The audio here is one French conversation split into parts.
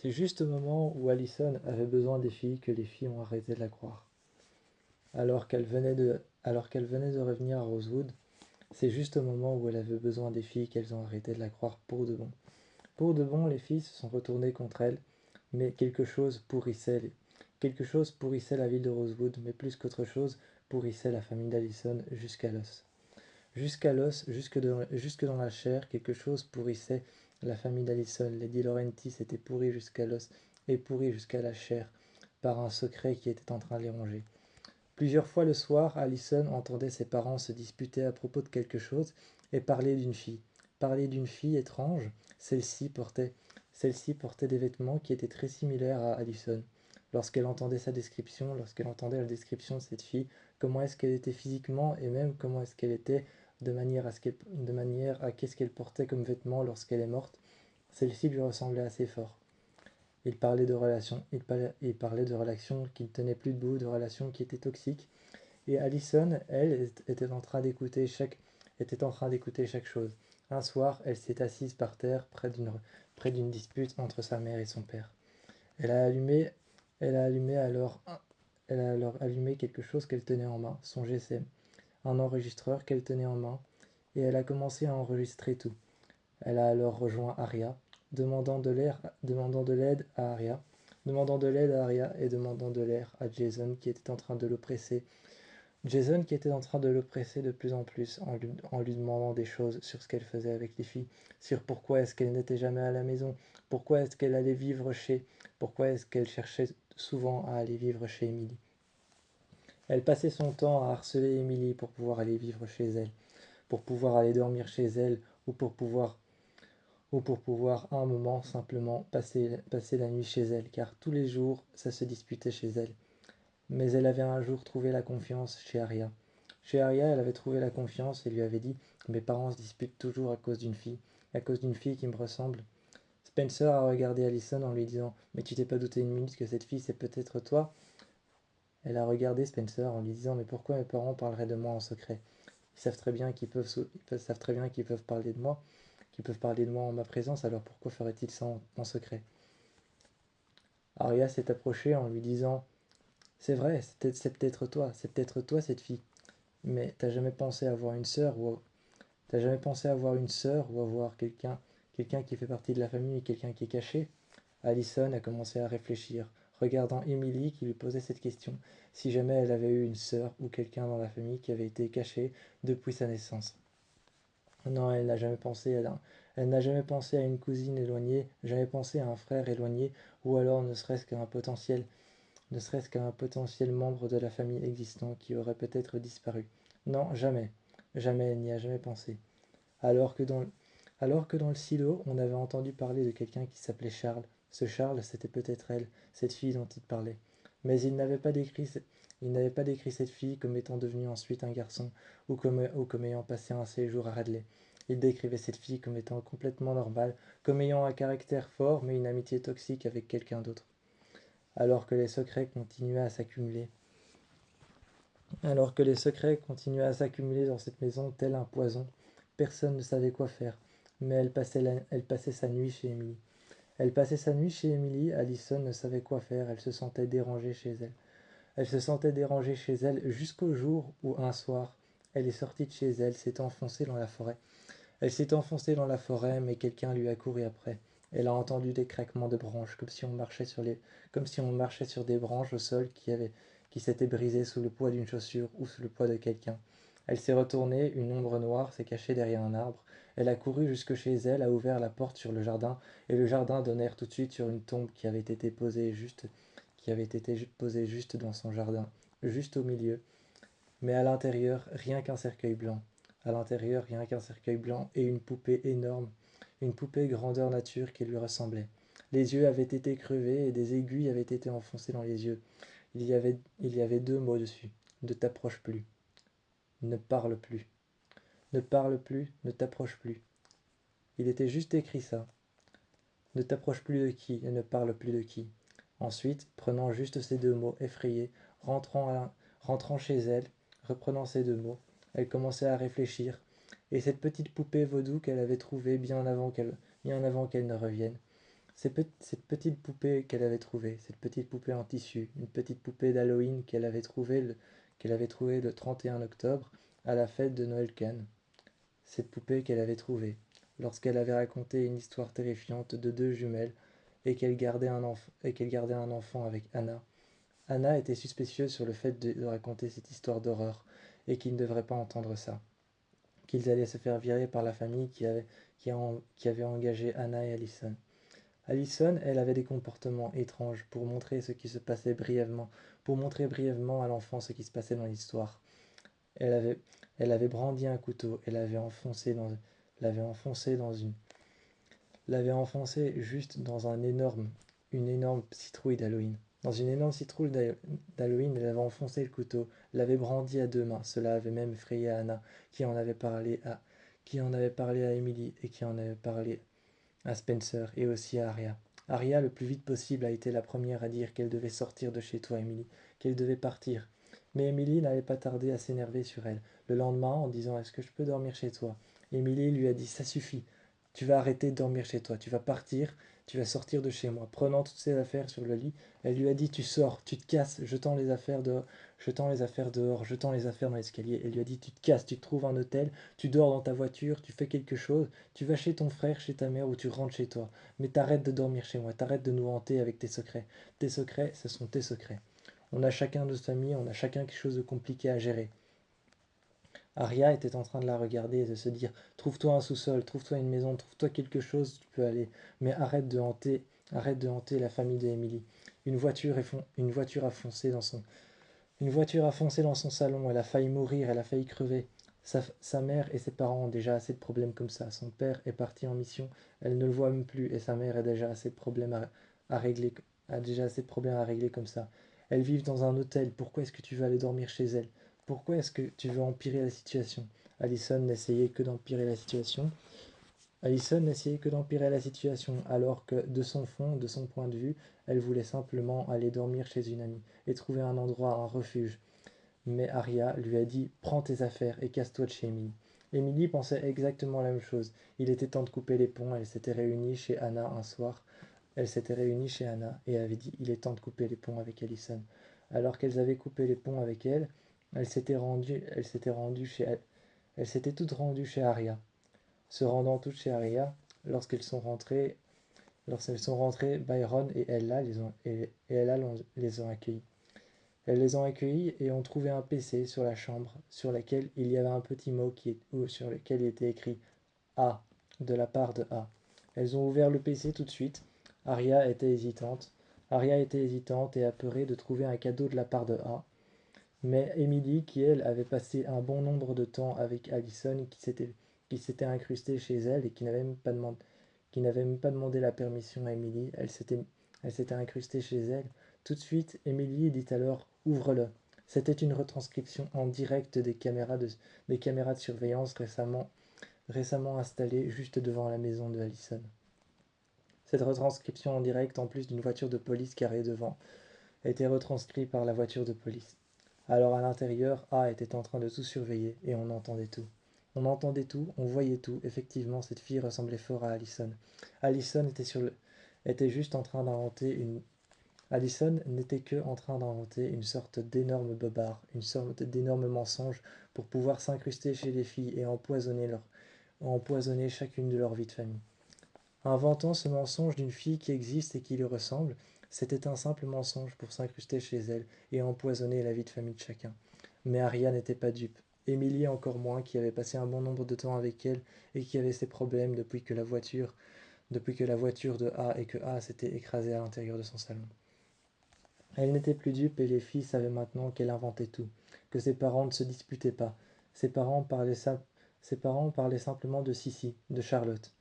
C'est juste au moment où Allison avait besoin des filles que les filles ont arrêté de la croire. Alors qu'elle venait de revenir à Rosewood, c'est juste au moment où elle avait besoin des filles qu'elles ont arrêté de la croire pour de bon. Pour de bon, les filles se sont retournées contre elle, mais quelque chose pourrissait la ville de Rosewood, mais plus qu'autre chose, pourrissait la famille d'Allison jusqu'à l'os. Jusqu'à l'os, jusque dans la chair, quelque chose pourrissait la famille d'Allison. Lady Laurentiis était pourrie jusqu'à l'os et pourrie jusqu'à la chair par un secret qui était en train de les ronger. Plusieurs fois le soir, Allison entendait ses parents se disputer à propos de quelque chose et parler d'une fille. Parler d'une fille étrange, celle-ci portait des vêtements qui étaient très similaires à Allison. Lorsqu'elle entendait la description de cette fille, comment est-ce qu'elle était physiquement et même comment est-ce qu'elle était de manière à qu'est-ce qu'elle portait comme vêtements lorsqu'elle est morte, celle-ci lui ressemblait assez fort. Il parlait de relations qui ne tenaient plus debout, de relations qui étaient toxiques. Et Allison, elle, était en train d'écouter chaque chose. Un soir, elle s'est assise par terre près d'une dispute entre sa mère et son père. Elle a allumé, elle a allumé alors, elle a alors allumé quelque chose qu'elle tenait en main, son GSM, un enregistreur qu'elle tenait en main, et elle a commencé à enregistrer tout. Elle a alors rejoint Arya, demandant de l'aide à Arya et demandant de l'aide à Jason qui était en train de l'oppresser. Jason qui était en train de l'oppresser de plus en plus en lui demandant des choses sur ce qu'elle faisait avec les filles, sur pourquoi est-ce qu'elle n'était jamais à la maison, pourquoi est-ce qu'elle allait vivre chez, pourquoi est-ce qu'elle cherchait souvent à aller vivre chez Emily. Elle passait son temps à harceler Emily pour pouvoir aller vivre chez elle, pour pouvoir aller dormir chez elle ou pour pouvoir à un moment simplement passer la nuit chez elle, car tous les jours ça se disputait chez elle. Mais elle avait un jour trouvé la confiance chez Arya. Chez Arya, elle avait trouvé la confiance et lui avait dit: mes parents se disputent toujours à cause d'une fille qui me ressemble. Spencer a regardé Allison en lui disant: mais tu t'es pas douté une minute que cette fille c'est peut-être toi? Elle a regardé Spencer en lui disant: mais pourquoi mes parents parleraient de moi en secret? Ils savent très bien savent très bien qu'ils peuvent parler de moi, qu'ils peuvent parler de moi en ma présence, alors pourquoi feraient-ils ça en secret? Arya s'est approchée en lui disant: c'est vrai, c'est peut-être toi cette fille. Mais t'as jamais pensé avoir une sœur ou avoir quelqu'un qui fait partie de la famille et quelqu'un qui est caché? Allison a commencé à réfléchir, regardant Emily qui lui posait cette question, si jamais elle avait eu une sœur ou quelqu'un dans la famille qui avait été caché depuis sa naissance. Non, elle n'a jamais pensé à une cousine éloignée, jamais pensé à un frère éloigné, ou alors ne serait-ce qu'un potentiel membre de la famille existant qui aurait peut-être disparu. Non, jamais. Jamais, elle n'y a jamais pensé. Alors que dans, alors que dans le silo, on avait entendu parler de quelqu'un qui s'appelait Charles. Ce Charles, c'était peut-être elle, cette fille dont il parlait. Mais il n'avait pas décrit cette fille comme étant devenue ensuite un garçon, ou comme ayant passé un séjour à Radley. Il décrivait cette fille comme étant complètement normale, comme ayant un caractère fort mais une amitié toxique avec quelqu'un d'autre. Alors que les secrets continuaient à s'accumuler, dans cette maison tel un poison, personne ne savait quoi faire, mais elle passait sa nuit chez Emily. Allison ne savait quoi faire, elle se sentait dérangée chez elle. Elle se sentait dérangée chez elle jusqu'au jour où, un soir, elle est sortie de chez elle, s'est enfoncée dans la forêt. Elle s'est enfoncée dans la forêt, mais quelqu'un lui a couru après. Elle a entendu des craquements de branches, comme si on marchait sur des branches au sol qui s'étaient brisées sous le poids d'une chaussure ou sous le poids de quelqu'un. Elle s'est retournée, une ombre noire s'est cachée derrière un arbre. Elle a couru jusque chez elle, a ouvert la porte sur le jardin, et le jardin donnait tout de suite sur une tombe qui avait été posée juste dans son jardin, juste au milieu. Mais à l'intérieur, rien qu'un cercueil blanc. À l'intérieur, rien qu'un cercueil blanc et une poupée énorme, une poupée grandeur nature qui lui ressemblait. Les yeux avaient été crevés et des aiguilles avaient été enfoncées dans les yeux. Il y avait 2 mots dessus. Ne t'approche plus. Ne parle plus. Ne parle plus, ne t'approche plus. Il était juste écrit ça. Ne t'approche plus de qui et ne parle plus de qui. Ensuite, prenant juste ces 2 mots, effrayée, rentrant chez elle, reprenant ces 2 mots, elle commençait à réfléchir. Et cette petite poupée vaudou qu'elle avait trouvée bien avant qu'elle ne revienne, Cette petite poupée qu'elle avait trouvée, cette petite poupée en tissu, une petite poupée d'Halloween qu'elle avait trouvée le 31 octobre à la fête de Noël Cannes. Cette poupée qu'elle avait trouvée lorsqu'elle avait raconté une histoire terrifiante de deux jumelles et qu'elle gardait un enfant avec Anna. Anna était suspicieuse sur le fait de raconter cette histoire d'horreur et qu'ils ne devraient pas entendre ça, qu'ils allaient se faire virer par la famille qui avait engagé Anna et Allison. Allison, elle avait des comportements étranges pour montrer ce qui se passait brièvement, pour montrer brièvement à l'enfant ce qui se passait dans l'histoire. Elle avait, elle avait brandi un couteau et l'avait enfoncé dans une, l'avait enfoncé juste dans une énorme citrouille d'Halloween. Dans une énorme citrouille d'Halloween, elle avait enfoncé le couteau, l'avait brandi à deux mains. Cela avait même effrayé Anna, qui en avait parlé à Emily et qui en avait parlé à Spencer et aussi à Arya. Arya, le plus vite possible, a été la première à dire qu'elle devait sortir de chez toi, Emily, qu'elle devait partir. Mais Emily n'avait pas tardé à s'énerver sur elle. Le lendemain, en disant est-ce que je peux dormir chez toi, Emily lui a dit ça suffit, tu vas arrêter de dormir chez toi, tu vas partir, tu vas sortir de chez moi. Prenant toutes ses affaires sur le lit, elle lui a dit tu sors, tu te casses, jetant les affaires dehors, jetant les affaires dans l'escalier. Elle lui a dit tu te casses, tu te trouves un hôtel, tu dors dans ta voiture, tu fais quelque chose, tu vas chez ton frère, chez ta mère ou tu rentres chez toi. Mais t'arrêtes de dormir chez moi, t'arrêtes de nous hanter avec tes secrets. Tes secrets, ce sont tes secrets. On a chacun notre famille, on a chacun quelque chose de compliqué à gérer. Arya était en train de la regarder et de se dire trouve-toi un sous-sol, trouve-toi une maison, trouve-toi quelque chose, tu peux aller. Mais arrête de hanter la famille d'Emily. Une voiture a foncé dans son, une voiture a foncé dans son salon, elle a failli mourir, elle a failli crever. Sa mère et ses parents ont déjà assez de problèmes comme ça. Son père est parti en mission, elle ne le voit même plus et sa mère a déjà assez de problèmes à régler, a déjà assez de problèmes à régler comme ça. Elles vivent dans un hôtel, pourquoi est-ce que tu veux aller dormir chez elle? Pourquoi est-ce que tu veux empirer la situation? Allison n'essayait que d'empirer la situation. Allison n'essayait que d'empirer la situation, alors que, de son fond, de son point de vue, elle voulait simplement aller dormir chez une amie et trouver un endroit, un refuge. Mais Arya lui a dit prends tes affaires et casse-toi de chez Emily. Emily pensait exactement la même chose. Il était temps de couper les ponts. Elle s'était réunie chez Anna un soir. Elle s'était réunie chez Anna et avait dit il est temps de couper les ponts avec Allison. Alors qu'elles avaient coupé les ponts avec elle, elles s'étaient toutes rendues chez Arya. Se rendant toutes chez Arya, lorsqu'elles sont rentrées, Byron et Ella les ont accueillies. Elles les ont accueillis et ont trouvé un PC sur la chambre, sur laquelle il y avait un petit mot sur lequel il était écrit A, de la part de A. Elles ont ouvert le PC tout de suite. Arya était hésitante. Arya était hésitante et apeurée de trouver un cadeau de la part de A. Mais Emily, qui elle avait passé un bon nombre de temps avec Allison, qui s'était incrustée chez elle et qui n'avait même pas demandé la permission à Emily, elle s'était incrustée chez elle. Tout de suite, Emily dit alors ouvre-le. C'était une retranscription en direct des caméras de surveillance récemment installées juste devant la maison de Allison. Cette retranscription en direct, en plus d'une voiture de police garée devant, a été retranscrite par la voiture de police. Alors à l'intérieur, A était en train de tout surveiller et on entendait tout. On entendait tout, on voyait tout. Effectivement, cette fille ressemblait fort à Allison. Allison était juste en train d'inventer une. Allison n'était que en train d'inventer une sorte d'énorme bobard, une sorte d'énorme mensonge pour pouvoir s'incruster chez les filles et empoisonner chacune de leurs vies de famille. Inventant ce mensonge d'une fille qui existe et qui lui ressemble, c'était un simple mensonge pour s'incruster chez elle et empoisonner la vie de famille de chacun. Mais Arya n'était pas dupe. Émilie encore moins, qui avait passé un bon nombre de temps avec elle et qui avait ses problèmes depuis que la voiture de A et que A s'était écrasée à l'intérieur de son salon. Elle n'était plus dupe et les filles savaient maintenant qu'elle inventait tout, que ses parents ne se disputaient pas. Ses parents parlaient simplement de Sissi, de Charlotte.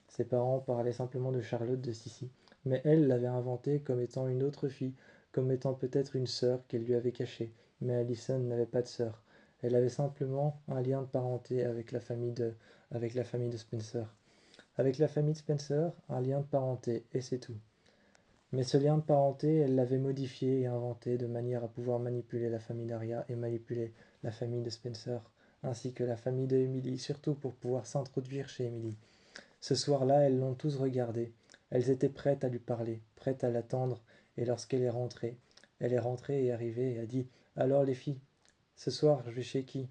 Ses parents parlaient simplement de Charlotte de Sissi, mais elle l'avait inventée comme étant une autre fille, comme étant peut-être une sœur qu'elle lui avait cachée. Mais Allison n'avait pas de sœur. Elle avait simplement un lien de parenté avec la famille de Spencer. Avec la famille de Spencer, un lien de parenté, et c'est tout. Mais ce lien de parenté, elle l'avait modifié et inventé de manière à pouvoir manipuler la famille d'Arya et manipuler la famille de Spencer, ainsi que la famille de Emily, surtout pour pouvoir s'introduire chez Emily. Ce soir-là, elles l'ont tous regardé. Elles étaient prêtes à lui parler, prêtes à l'attendre, et lorsqu'elle est rentrée, elle est rentrée et arrivée et a dit: Alors les filles, ce soir je vais chez qui?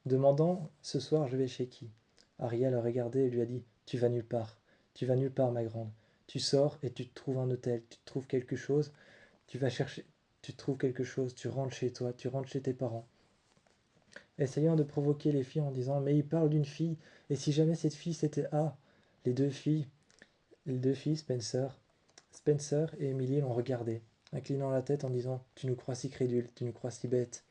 Demandant: Ce soir je vais chez qui? Aria le regardait et lui a dit: Tu vas nulle part. Tu vas nulle part, ma grande. Tu sors et tu te trouves un hôtel, tu te trouves quelque chose, tu vas chercher, tu te trouves quelque chose, tu rentres chez toi, tu rentres chez tes parents. Essayant de provoquer les filles en disant: Mais il parle d'une fille, et si jamais cette fille c'était A? Les deux filles, les deux filles, Spencer et Emily l'ont regardé, inclinant la tête en disant: Tu nous crois si crédule, tu nous crois si bête.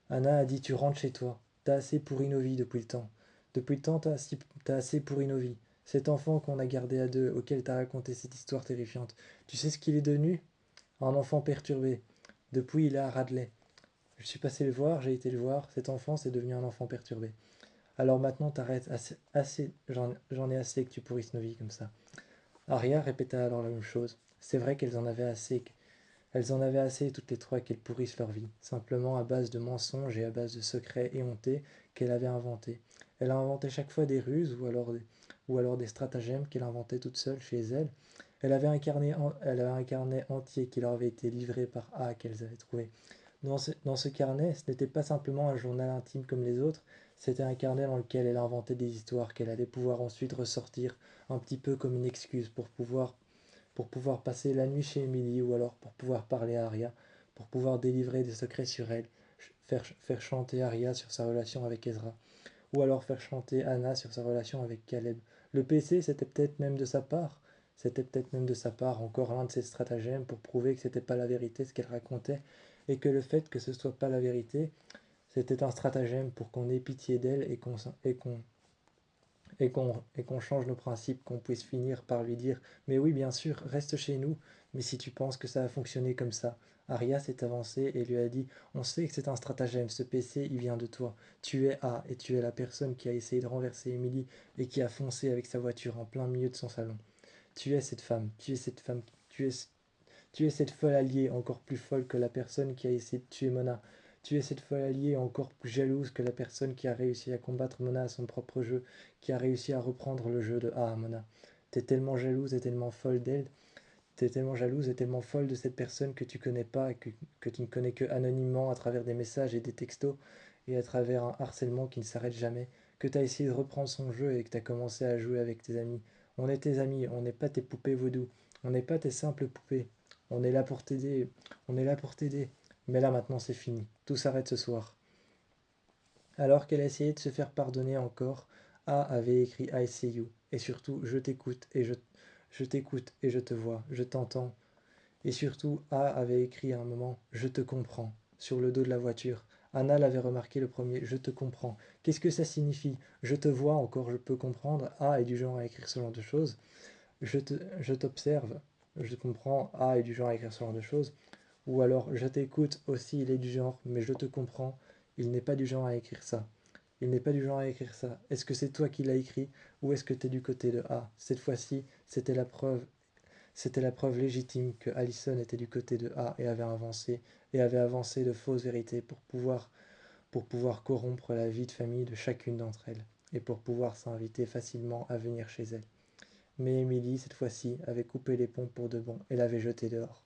Anna a dit: Tu rentres chez toi. T'as assez pourri nos vies depuis le temps. Depuis le temps, t'as assez pourri nos vies. Cet enfant qu'on a gardé à deux, auquel t'as raconté cette histoire terrifiante, tu sais ce qu'il est devenu? Un enfant perturbé. Depuis, il est à Radley. Je suis passé le voir, j'ai été le voir. Cet enfant, c'est devenu un enfant perturbé. Alors maintenant, t'arrêtes. Assez, j'en ai assez que tu pourrisses nos vies comme ça. Aria répéta alors la même chose. C'est vrai qu'elles en avaient assez. Elles en avaient assez toutes les trois qu'elles pourrissent leur vie, simplement à base de mensonges et à base de secrets éhontés qu'elle avait inventés. Elle a inventé chaque fois des ruses ou alors des stratagèmes qu'elle inventait toute seule chez elle. Elle avait un carnet entier qui leur avait été livré par A qu'elles avaient trouvé. Dans ce carnet, ce n'était pas simplement un journal intime comme les autres, c'était un carnet dans lequel elle inventait des histoires qu'elle allait pouvoir ensuite ressortir un petit peu comme une excuse pour pouvoir passer la nuit chez Emily ou alors pour pouvoir parler à Arya, pour pouvoir délivrer des secrets sur elle, faire chanter Arya sur sa relation avec Ezra, ou alors faire chanter Anna sur sa relation avec Caleb. Le PC, c'était peut-être même de sa part encore l'un de ses stratagèmes pour prouver que c'était pas la vérité ce qu'elle racontait, et que le fait que ce soit pas la vérité, c'était un stratagème pour qu'on ait pitié d'elle et qu'on change nos principes, qu'on puisse finir par lui dire: Mais oui, bien sûr, reste chez nous, mais si tu penses que ça a fonctionné comme ça. Arya s'est avancée et lui a dit: On sait que c'est un stratagème, ce PC il vient de toi. Tu es A et tu es la personne qui a essayé de renverser Emily et qui a foncé avec sa voiture en plein milieu de son salon. Tu es cette femme, tu es cette folle alliée encore plus folle que la personne qui a essayé de tuer Mona. Tu es cette folle alliée encore plus jalouse que la personne qui a réussi à combattre Mona à son propre jeu, qui a réussi à reprendre le jeu de A à Mona. T'es tellement jalouse et tellement folle d'elle, t'es tellement jalouse et tellement folle de cette personne que tu connais pas et que tu ne connais que anonymement à travers des messages et des textos et à travers un harcèlement qui ne s'arrête jamais, que t'as essayé de reprendre son jeu et que t'as commencé à jouer avec tes amis. On est tes amis, on n'est pas tes poupées vaudou, on n'est pas tes simples poupées. On est là pour t'aider, on est là pour t'aider. Mais là maintenant c'est fini, tout s'arrête ce soir. Alors qu'elle essayait de se faire pardonner encore, A avait écrit I see you, et surtout je t'écoute et je te vois, je t'entends. Et surtout, A avait écrit à un moment je te comprends sur le dos de la voiture. Anna l'avait remarqué le premier: je te comprends. Qu'est-ce que ça signifie? Je te vois encore, je peux comprendre. A est du genre à écrire ce genre de choses. Je t'observe, je comprends. A est du genre à écrire ce genre de choses. Ou alors je t'écoute aussi, il est du genre, mais je te comprends. Il n'est pas du genre à écrire ça. Il n'est pas du genre à écrire ça. Est-ce que c'est toi qui l'as écrit ou est-ce que tu es du côté de A? Cette fois-ci, c'était la preuve légitime que Allison était du côté de A et avait avancé de fausses vérités pour pouvoir corrompre la vie de famille de chacune d'entre elles et pour pouvoir s'inviter facilement à venir chez elle. Mais Emily, cette fois-ci, avait coupé les ponts pour de bon et l'avait jeté dehors.